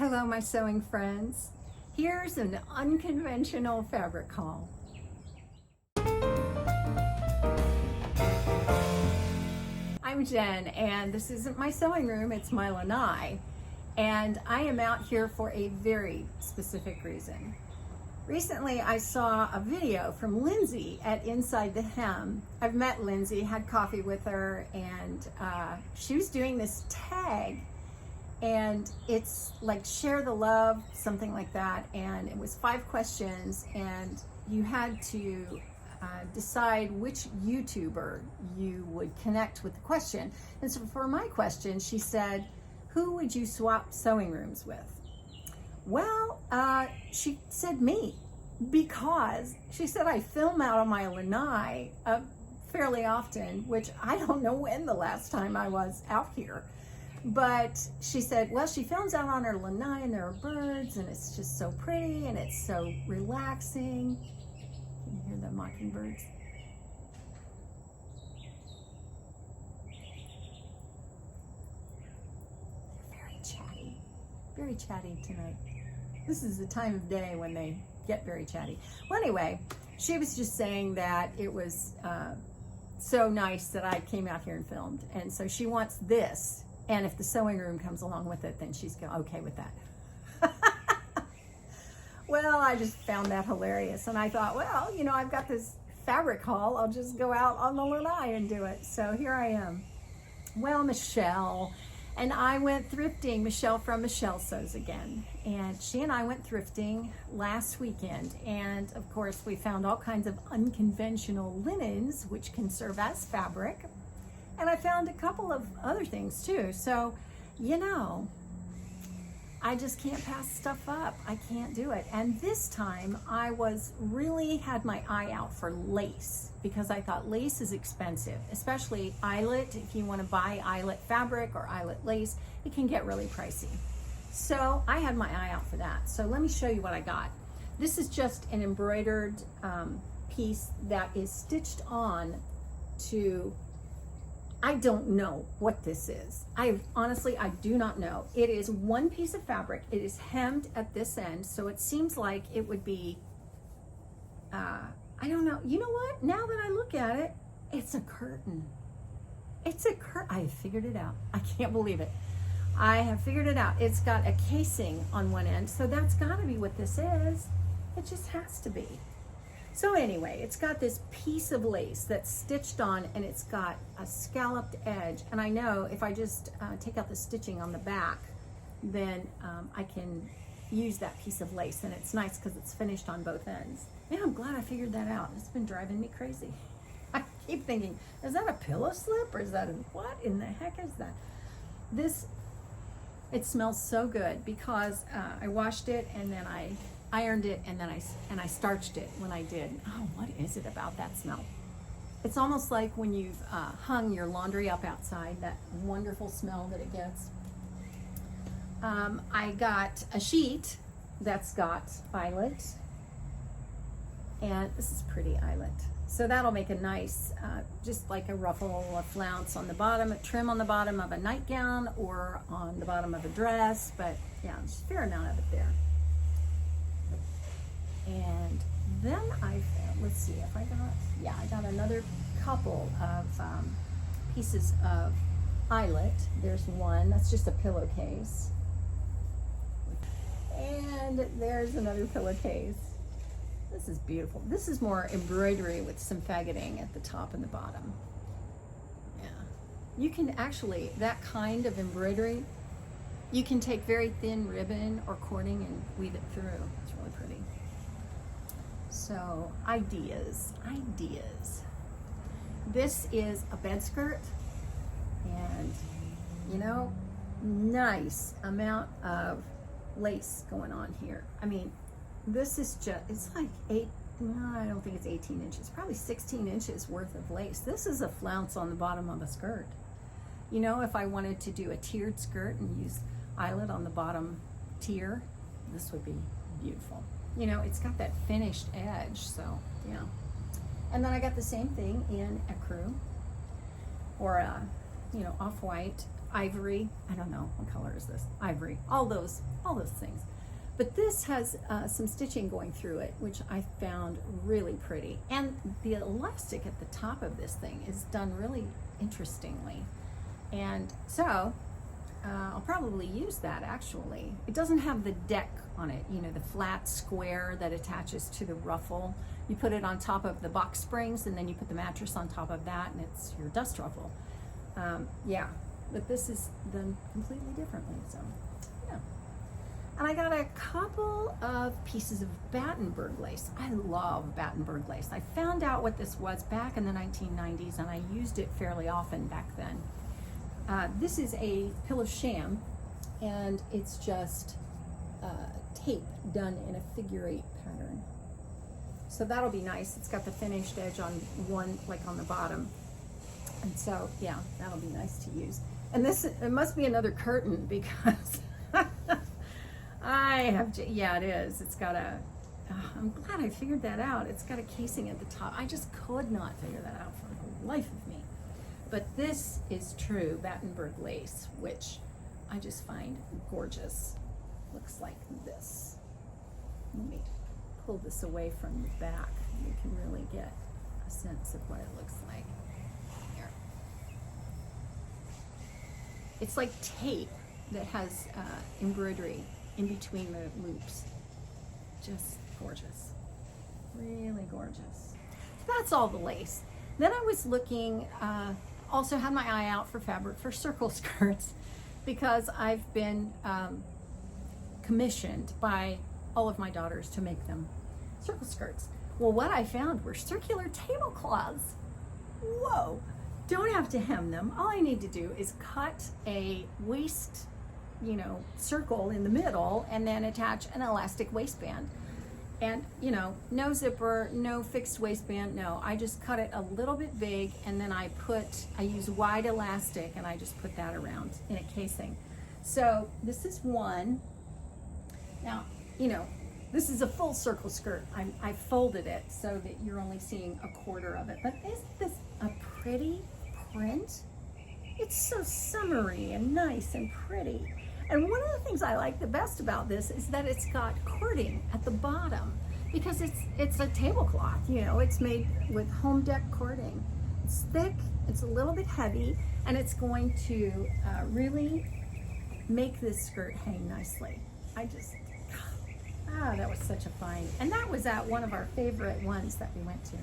Hello, my sewing friends. Here's an unconventional fabric haul. I'm Jen, and this isn't my sewing room, it's my lanai. And I am out here for a very specific reason. Recently, I saw a video from Lindsey at Inside the Hem. I've met Lindsey, had coffee with her, and she was doing this tag. And it's like share the love, something like that. And it was 5 questions, and you had to decide which YouTuber you would connect with the question. And so for my question, she said, who would you swap sewing rooms with? Well, she said me, because she said I film out on my lanai fairly often, which I don't know when the last time I was out here. But she said, well, she films out on her lanai and there are birds and it's just so pretty and it's so relaxing. Can you hear the mockingbirds? They're very chatty tonight. This is the time of day when they get very chatty. Well, anyway, she was just saying that it was so nice that I came out here and filmed. And so she wants this. And if the sewing room comes along with it, then she's okay with that. Well, I just found that hilarious. And I thought, well, you know, I've got this fabric haul. I'll just go out on the lanai and do it. So here I am. Well, Michelle and I went thrifting. Michelle from Michelle Sews Again. And she and I went thrifting last weekend. And of course, we found all kinds of unconventional linens, which can serve as fabric. And I found a couple of other things too. So, you know, I just can't pass stuff up. I can't do it. And this time I really had my eye out for lace, because I thought lace is expensive, especially eyelet. If you want to buy eyelet fabric or eyelet lace, it can get really pricey. So I had my eye out for that. So let me show you what I got. This is just an embroidered piece that is stitched on to, I don't know what this is. Honestly, I do not know. It is one piece of fabric. It is hemmed at this end, so it seems like it would be, I don't know. You know what? Now that I look at it, it's a curtain. It's a curtain. I have figured it out. I can't believe it. I have figured it out. It's got a casing on one end, so that's got to be what this is. It just has to be. So anyway, it's got this piece of lace that's stitched on, and it's got a scalloped edge. And I know if I just take out the stitching on the back, then I can use that piece of lace, and it's nice because it's finished on both ends. Man, I'm glad I figured that out. It's been driving me crazy. I keep thinking, is that a pillow slip, or is that what in the heck is that? It smells so good because I washed it and then I ironed it, and then I starched it when I did. Oh, what is it about that smell? It's almost like when you've hung your laundry up outside, that wonderful smell that it gets. I got a sheet that's got eyelet, and this is pretty eyelet. So that'll make a nice, just like a ruffle, a flounce on the bottom, a trim on the bottom of a nightgown or on the bottom of a dress, but yeah, there's a fair amount of it there. And then let's see if I got another couple of pieces of eyelet. There's one, that's just a pillowcase. And there's another pillowcase. This is beautiful. This is more embroidery with some faggoting at the top and the bottom. Yeah. You can actually, that kind of embroidery, you can take very thin ribbon or cording and weave it through. It's really pretty. So, ideas. This is a bed skirt, and you know, nice amount of lace going on here. I mean, this is just, it's like I don't think it's 18 inches, probably 16 inches worth of lace. This is a flounce on the bottom of a skirt. You know, if I wanted to do a tiered skirt and use eyelet on the bottom tier, this would be beautiful. You know, it's got that finished edge, so yeah. And then I got the same thing in ecru, or you know, off-white. ivory. I don't know, what color is this? Ivory, all those things. But this has some stitching going through it, which I found really pretty. And the elastic at the top of this thing is done really interestingly. And so I'll probably use that actually. It doesn't have the deck on it, you know, the flat square that attaches to the ruffle. You put it on top of the box springs and then you put the mattress on top of that and it's your dust ruffle. Yeah, but this is done completely differently, so yeah. And I got a couple of pieces of Battenberg lace. I love Battenberg lace. I found out what this was back in the 1990s and I used it fairly often back then. This is a pillow Sham, and it's just tape done in a figure 8 pattern. So that'll be nice. It's got the finished edge on one, like on the bottom. And so, yeah, that'll be nice to use. And this, it must be another curtain because yeah, it is. It's got a, I'm glad I figured that out. It's got a casing at the top. I just could not figure that out for the life of me. But this is true Battenberg lace, which I just find gorgeous. Looks like this. Let me pull this away from the back. You can really get a sense of what it looks like. Here. It's like tape that has embroidery in between the loops. Just gorgeous. Really gorgeous. That's all the lace. Then I was looking, also had my eye out for fabric for circle skirts because I've been commissioned by all of my daughters to make them circle skirts. Well, what I found were circular tablecloths. Whoa, don't have to hem them. All I need to do is cut a waist, you know, circle in the middle and then attach an elastic waistband. And, you know, no zipper, no fixed waistband, no. I just cut it a little bit big and then I use wide elastic and I just put that around in a casing. So this is one. Now, you know, this is a full circle skirt. I folded it so that you're only seeing a quarter of it. But isn't this a pretty print? It's so summery and nice and pretty. And one of the things I like the best about this is that it's got cording at the bottom because it's a tablecloth, you know, it's made with home deck cording. It's thick, it's a little bit heavy, and it's going to really make this skirt hang nicely. That was such a find. And that was at one of our favorite ones that we went to.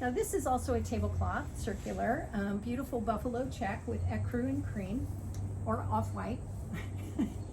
Now this is also a tablecloth, circular, beautiful buffalo check with ecru and cream, or off-white.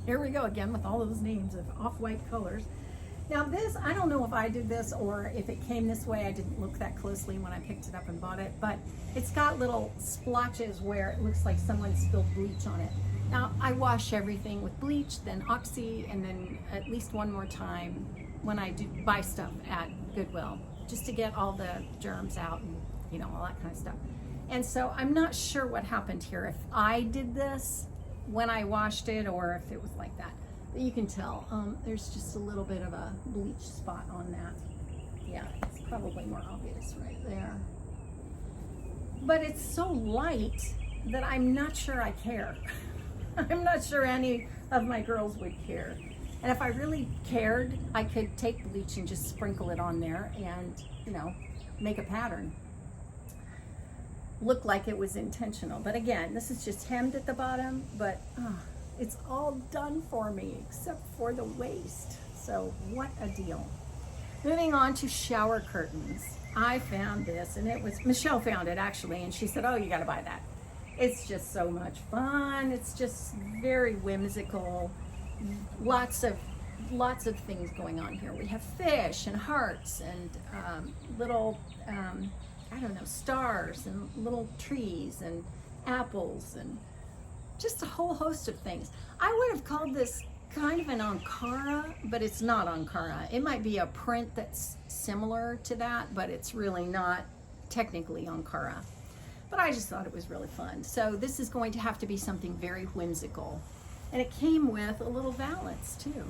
Here we go again with all those names of off-white colors. Now this, I don't know if I did this or if it came this way. I didn't look that closely when I picked it up and bought it, but it's got little splotches where it looks like someone spilled bleach on it. Now I wash everything with bleach, then Oxy, and then at least one more time when I do buy stuff at Goodwill, just to get all the germs out and, you know, all that kind of stuff. And so I'm not sure what happened here, if I did this when I washed it or if it was like that. But you can tell there's just a little bit of a bleach spot on that. Yeah, it's probably more obvious right there. But it's so light that I'm not sure I care. I'm not sure any of my girls would care. And if I really cared, I could take bleach and just sprinkle it on there and, you know, make a pattern. Look like it was intentional. But again, this is just hemmed at the bottom, but it's all done for me except for the waist. So what a deal. Moving on to shower curtains. I found this, and it was, Michelle found it actually, and she said, oh, you gotta buy that. It's just so much fun. It's just very whimsical. Lots of things going on here. We have fish and hearts and little, I don't know, stars and little trees and apples and just a whole host of things. I would have called this kind of an Ankara, but it's not Ankara. It might be a print that's similar to that, but it's really not technically Ankara. But I just thought it was really fun. So this is going to have to be something very whimsical. And it came with a little valance too.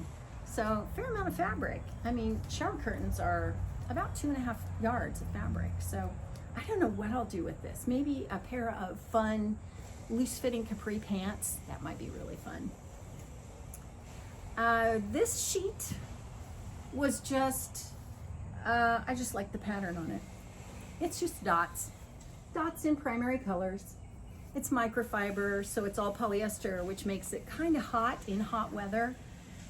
So fair amount of fabric. I mean, shower curtains are about 2.5 yards of fabric. So I don't know what I'll do with this. Maybe a pair of fun loose-fitting capri pants. That might be really fun. This sheet was just, I just like the pattern on it. It's just dots in primary colors. It's microfiber, so it's all polyester, which makes it kind of hot in hot weather.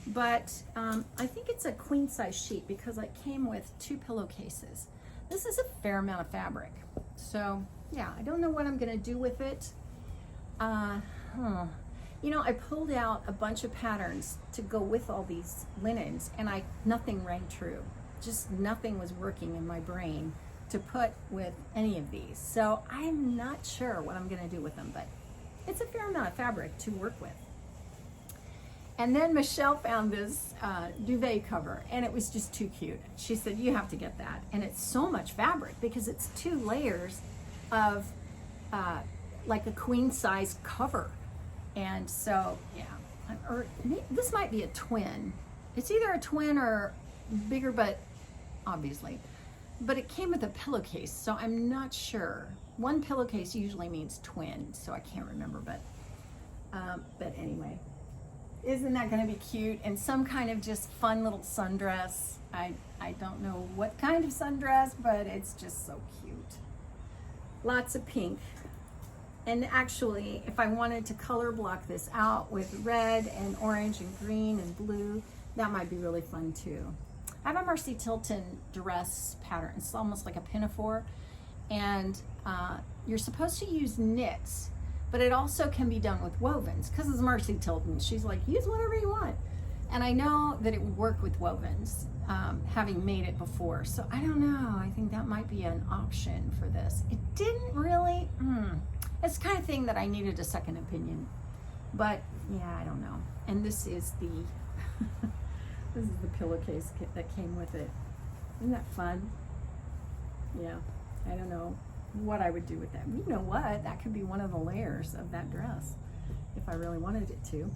But I think it's a queen size sheet because it came with 2 pillowcases. This is a fair amount of fabric. So yeah, I don't know what I'm gonna do with it. You know, I pulled out a bunch of patterns to go with all these linens, and nothing rang true. Just nothing was working in my brain to put with any of these. So I'm not sure what I'm gonna do with them, but it's a fair amount of fabric to work with. And then Michelle found this duvet cover, and it was just too cute. She said, you have to get that. And it's so much fabric because it's 2 layers of like a queen size cover. And so, yeah, or this might be a twin. It's either a twin or bigger, but obviously. But it came with a pillowcase, so I'm not sure. 1 pillowcase usually means twin, so I can't remember, but anyway. Isn't that gonna be cute? And some kind of just fun little sundress. I don't know what kind of sundress, but it's just so cute. Lots of pink. And actually, if I wanted to color block this out with red and orange and green and blue, that might be really fun too. I have a Marcy Tilton dress pattern. It's almost like a pinafore. And you're supposed to use knits, but it also can be done with wovens because it's Marcy Tilton. She's like, use whatever you want. And I know that it would work with wovens, having made it before. So I don't know, I think that might be an option for this. It didn't really, it's the kind of thing that I needed a second opinion. But yeah, I don't know. And this is the, this is the pillowcase kit that came with it. Isn't that fun? Yeah, I don't know what I would do with that. You know what? That could be one of the layers of that dress if I really wanted it to.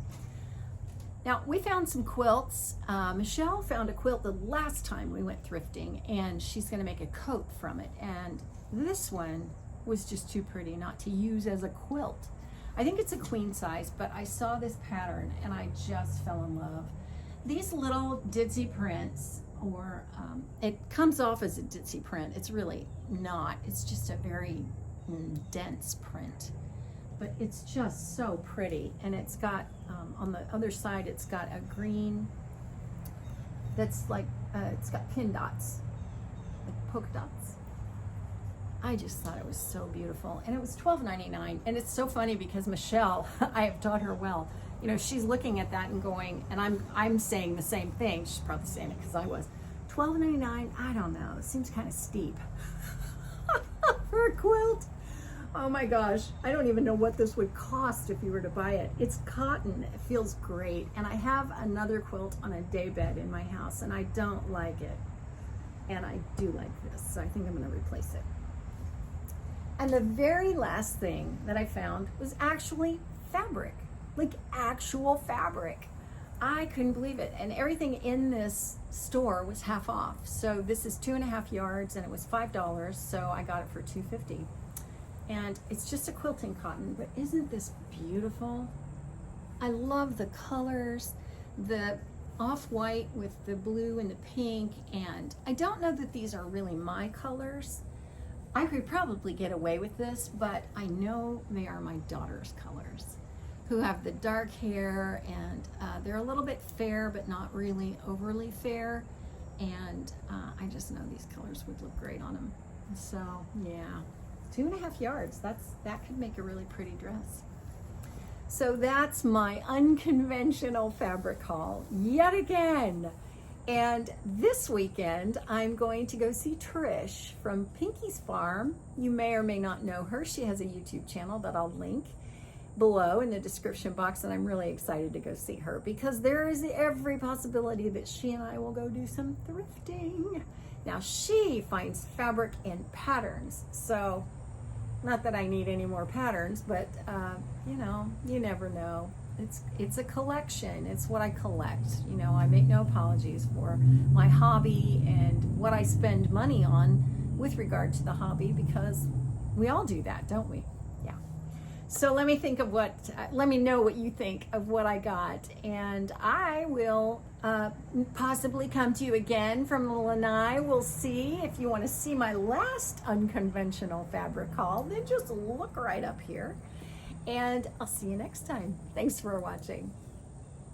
Now, we found some quilts. Michelle found a quilt the last time we went thrifting, and she's gonna make a coat from it. And this one was just too pretty not to use as a quilt. I think it's a queen size, but I saw this pattern and I just fell in love. These little ditzy prints, or it comes off as a ditzy print. It's really not. It's just a very dense print, but it's just so pretty. And it's got, on the other side, it's got a green that's like, it's got pin dots, like polka dots. I just thought it was so beautiful. And it was $12.99. And it's so funny because Michelle, I have taught her well, you know, she's looking at that and going, and I'm saying the same thing. She's probably saying it because I was. $12.99, I don't know, it seems kind of steep for a quilt. Oh my gosh, I don't even know what this would cost if you were to buy it. It's cotton, it feels great. And I have another quilt on a daybed in my house and I don't like it. And I do like this, so I think I'm gonna replace it. And the very last thing that I found was actually fabric, like actual fabric. I couldn't believe it. And everything in this store was half off. So this is 2.5 yards and it was $5. So I got it for $2.50. And it's just a quilting cotton, but isn't this beautiful? I love the colors, the off-white with the blue and the pink. And I don't know that these are really my colors. I could probably get away with this, but I know they are my daughter's colors, who have the dark hair, and they're a little bit fair, but not really overly fair. And I just know these colors would look great on them. So yeah, 2.5 yards, that could make a really pretty dress. So that's my unconventional fabric haul yet again. And this weekend, I'm going to go see Trish from Pinky's Farm. You may or may not know her. She has a YouTube channel that I'll link below in the description box, and I'm really excited to go see her because there is every possibility that she and I will go do some thrifting. Now, she finds fabric in patterns, so not that I need any more patterns, but you know, you never know. It's a collection. It's what I collect. You know, I make no apologies for my hobby and what I spend money on with regard to the hobby, because we all do that, don't we? Yeah. So let me think of let me know what you think of what I got. And I will possibly come to you again from the lanai. We'll see. If you want to see my last unconventional fabric haul, then just look right up here. And I'll see you next time. Thanks for watching.